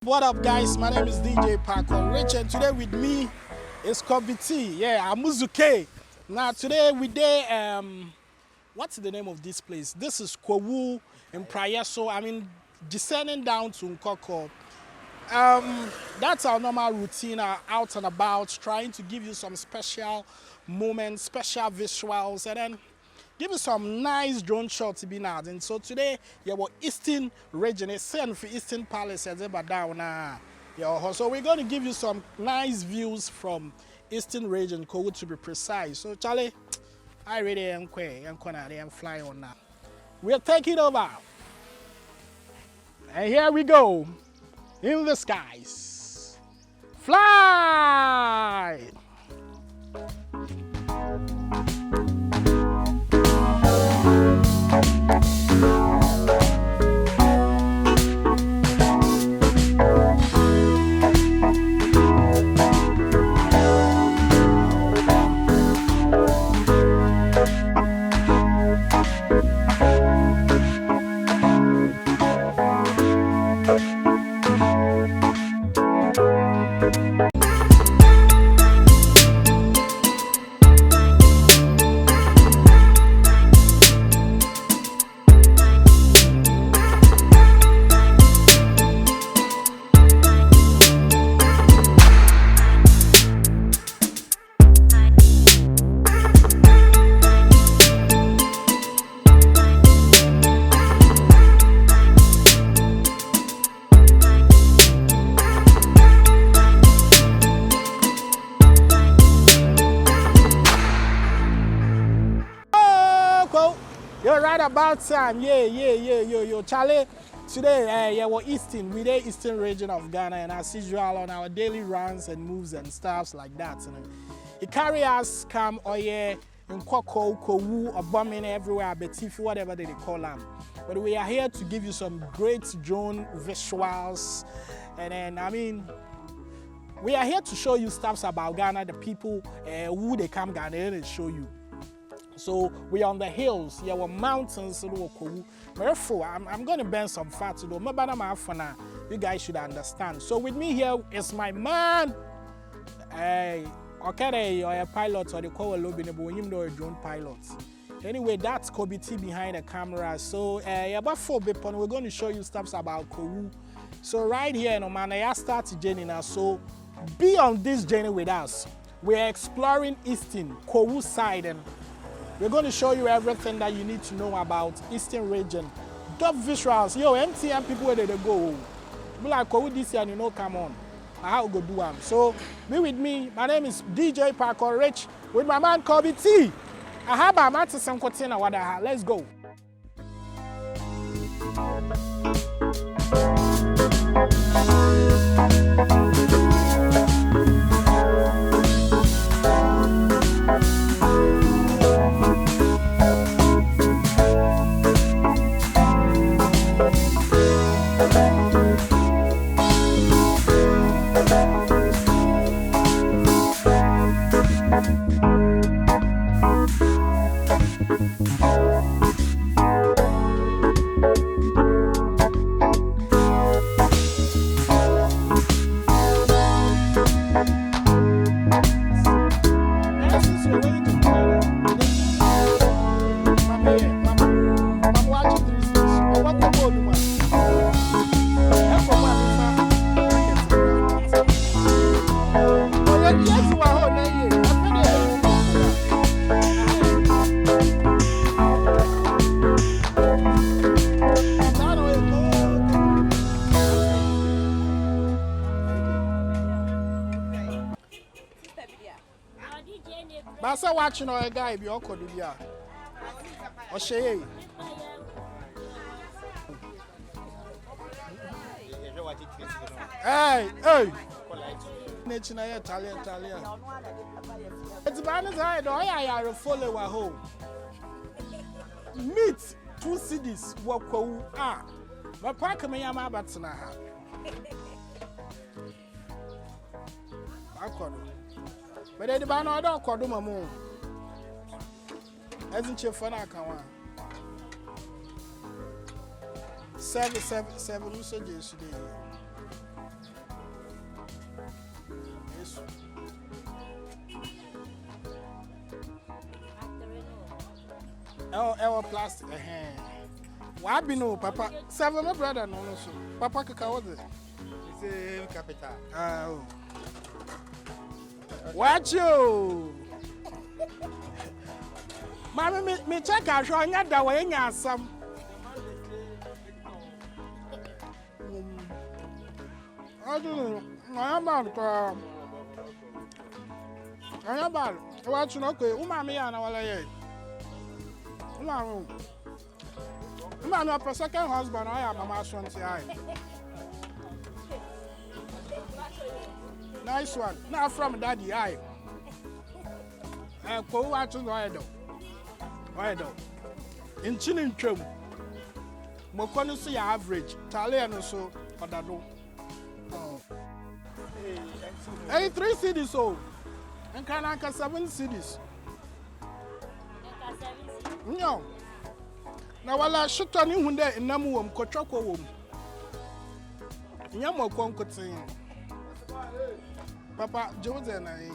What up, guys? My name is DJ Parker Rich, and today with me is Kobe T. Yeah, Amuzuke. Now today we there. What's the name of this place? This is Kwahu in Prayeso. I mean, descending down to Nkoko. That's our normal routine, out and about, trying to give you some special moments, special visuals, and then give you some nice drone shots to be now. And so today, you have Eastern region, it's sent for Eastern Palace, so we're going to give you some nice views from Eastern region, Kwahu to be precise. So Charlie, I really am flying on now. We're taking over. And here we go. In the skies. Fly! You're right about time. Yo. Charlie, today, we're Eastern. We're the Eastern region of Ghana, and as usual on our daily runs and moves and stuffs like that. It carry us come in Kwahu, or bombing everywhere, Betifi, whatever they call them. But we are here to give you some great drone visuals, and then we are here to show you stuffs about Ghana, the people who they come Ghana and show you. So we are on the hills, yeah, we're mountains. Therefore, I'm going to burn some fat to do. You guys should understand. So with me here is my man. Okay, you're a pilot, or they call a lobby, but when you know a drone pilot. Anyway, that's Kobe T behind the camera. So about 4 people, we're going to show you stuff about Kwahu. So right here, man, I start the journey now. So be on this journey with us. We're exploring Eastern Kwahu side, and we're going to show you everything that you need to know about Eastern region. Top visuals. Yo, MTN people, where they go? Be like Kwahu this year, come on. How go do them? So be with me. My name is DJ Parker Rich with my man Kobe T. I have a matter some container. Let's go. Basa watching a guy be awkward. Hey. It's home. Meet 2 cities walk ah. But park me yama batsana. But the banner don't call them a moon. Hasn't your phone account? 7 messages today. Our plastic. Why be no, Papa? Seven, my brother, no, no, so. Papa, what is it? It's a capital. Oh. Watch you. Mammy, me check out, show you that way, and some. I don't know. I'm about watch no okay. Umami ana wala ye. Umami a second husband. I am mama swanti ai. Nice one. Now from daddy ai. Ko watch no I do. Why do? In chinin twem. Mo kono so ya average. Tale no so odado. Hey, 3 cities so. And can I 7 cities? No. Now, while I shoot on you there in Namuum, Kochako womb. Yamo Concotin. Papa, Jose and I.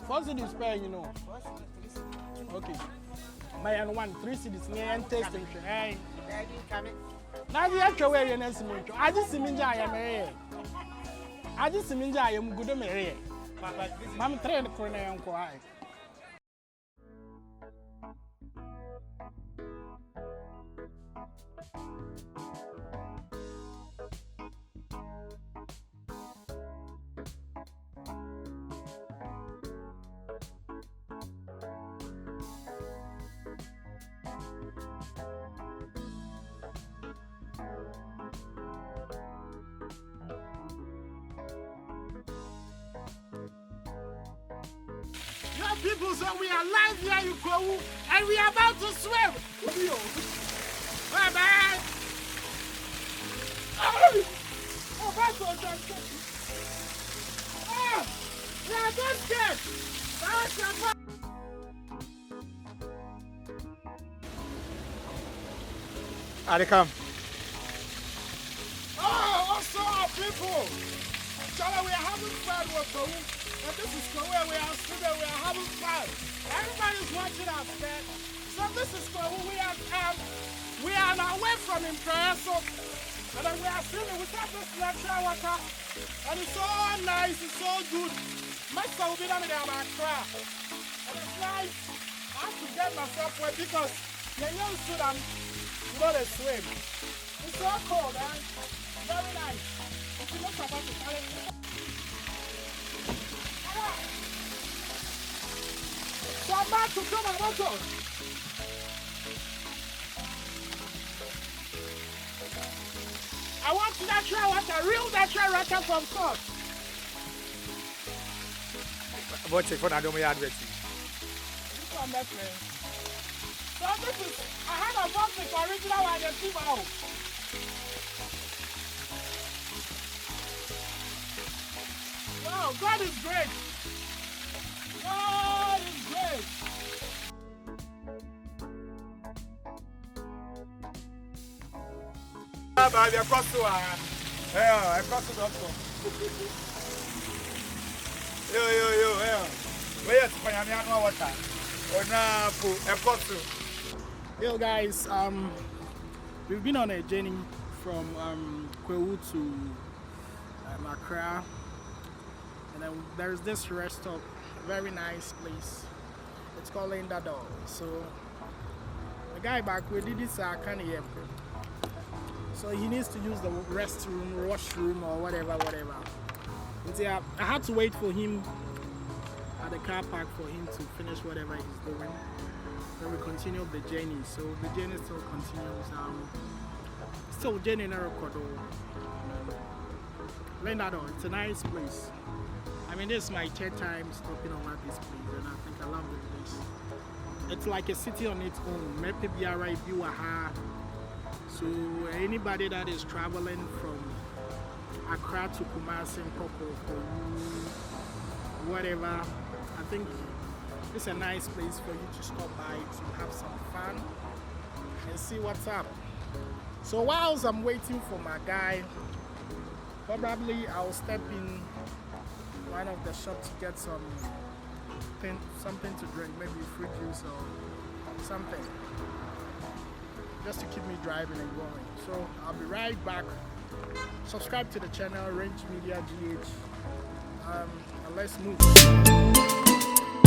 4 cities pay, you know. Okay. My and 1, 3 cities near and testing. Hey, now the actual way in estimate. I just mean I am here. I just mean I am good at me. Mamma trained for an uncle. People, so we are live here in Kwahu and we are about to swim. Bye bye. Oh, that's what I'm saying. Oh, we are not scared. That's your fun. Are they come? Oh, what's up, people? Charlie, we are having fun with Kwahu. And this is Kwahu, we are students, we are having fun. Everybody's watching us, man. So this is Kwahu, we are on our way from in prayer, so and then we are swimming. We got this natural water, and it's so nice, it's so good. My son will be down there about crap. And it's nice. I have to get myself wet because the young student know they swim. It's so cold, man. Very nice. If you look about the challenge. So I'm about to come on motor. I want natural water, real natural water from source. What's it for that? Don't we advert? This one, best friend. So this is, I have a box with original one and see now. Wow, God is great. God is great. Baby, across to yeah, across to doctor. Yo, yeah. Where is Panyamiano water? Yo guys, we've been on a journey from Kwahu to Accra, and then there's this restaurant, very nice place. It's called Indador. So the guy back we did this kind of so he needs to use the restroom, washroom, or whatever. And yeah, I had to wait for him at the car park for him to finish whatever he's doing. Then we continue the journey. So the journey still continues. Still journey in Arokodo. Lendado, it's a nice place. I mean, this is my 3rd time stopping over this place, and I think I love the place. It's like a city on its own. Maybe so anybody that is traveling from Accra to Kumasi, Koko, whatever, I think it's a nice place for you to stop by to have some fun and see what's up. So whilst I'm waiting for my guy, probably I'll step in one of the shops to get some something to drink, maybe fruit juice or something, just to keep me driving and going. So I'll be right back. Subscribe to the channel, Range Media GH, and let's move.